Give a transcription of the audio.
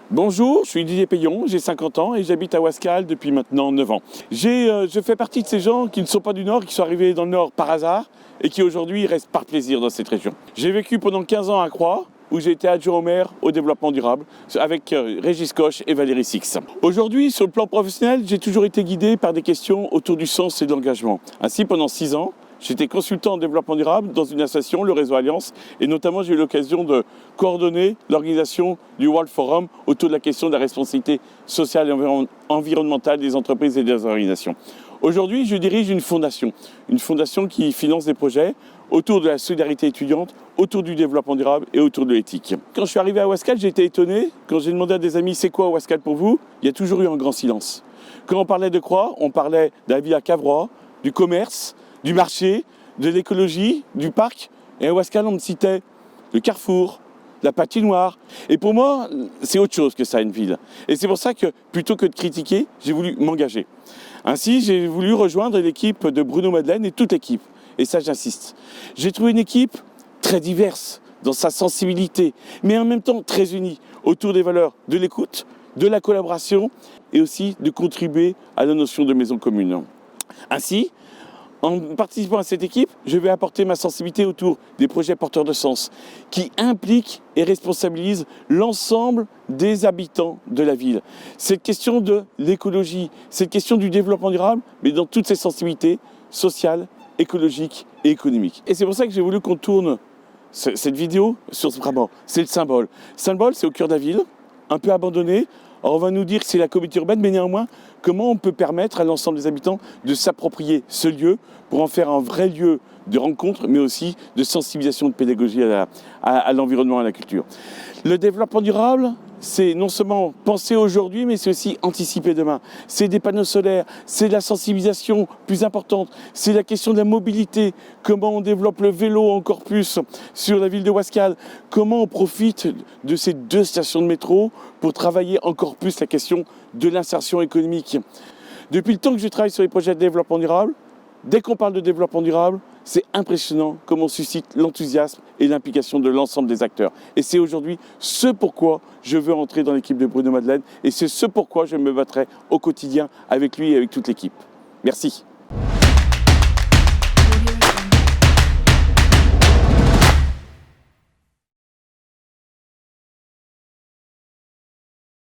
Bonjour, je suis Didier Payon, j'ai 50 ans et j'habite à Ouascal depuis maintenant 9 ans. Je fais partie de ces gens qui ne sont pas du Nord, qui sont arrivés dans le Nord par hasard et qui aujourd'hui restent par plaisir dans cette région. J'ai vécu pendant 15 ans à Croix, où j'ai été adjoint au maire au développement durable avec Régis Koch et Valérie Six. Aujourd'hui, sur le plan professionnel, j'ai toujours été guidé par des questions autour du sens et de l'engagement. Ainsi, pendant 6 ans, j'étais consultant en développement durable dans une association, le Réseau Alliance, et notamment j'ai eu l'occasion de coordonner l'organisation du World Forum autour de la question de la responsabilité sociale et environnementale des entreprises et des organisations. Aujourd'hui, je dirige une fondation qui finance des projets autour de la solidarité étudiante, autour du développement durable et autour de l'éthique. Quand je suis arrivé à Ouascal, j'ai été étonné. Quand j'ai demandé à des amis « c'est quoi Ouascal pour vous ?», il y a toujours eu un grand silence. Quand on parlait de Croix, on parlait de la vie à Cavrois, du commerce, du marché, de l'écologie, du parc. Et à Ouascal, on me citait le carrefour, la patinoire. Et pour moi, c'est autre chose que ça, une ville. Et c'est pour ça que, plutôt que de critiquer, j'ai voulu m'engager. Ainsi, j'ai voulu rejoindre l'équipe de Bruno Madeleine et toute l'équipe. Et ça, j'insiste. J'ai trouvé une équipe très diverse dans sa sensibilité, mais en même temps très unie autour des valeurs de l'écoute, de la collaboration et aussi de contribuer à la notion de maison commune. Ainsi, en participant à cette équipe, je vais apporter ma sensibilité autour des projets porteurs de sens qui impliquent et responsabilisent l'ensemble des habitants de la ville. Cette question de l'écologie, cette question du développement durable, mais dans toutes ses sensibilités sociales, écologiques et économiques. Et c'est pour ça que j'ai voulu qu'on tourne cette vidéo sur ce vraiment. C'est le symbole. Le symbole, c'est au cœur de la ville, un peu abandonné. Alors on va nous dire que c'est la communauté urbaine, mais néanmoins, comment on peut permettre à l'ensemble des habitants de s'approprier ce lieu pour en faire un vrai lieu de rencontre, mais aussi de sensibilisation, de pédagogie à l'environnement et à la culture. Le développement durable, c'est non seulement penser aujourd'hui, mais c'est aussi anticiper demain. C'est des panneaux solaires, c'est de la sensibilisation plus importante, c'est la question de la mobilité, comment on développe le vélo encore plus sur la ville de Ouascal, comment on profite de ces 2 stations de métro pour travailler encore plus la question de l'insertion économique. Depuis le temps que je travaille sur les projets de développement durable, dès qu'on parle de développement durable, c'est impressionnant comment on suscite l'enthousiasme et l'implication de l'ensemble des acteurs. Et c'est aujourd'hui ce pourquoi je veux entrer dans l'équipe de Bruno Madeleine et c'est ce pourquoi je me battrai au quotidien avec lui et avec toute l'équipe. Merci.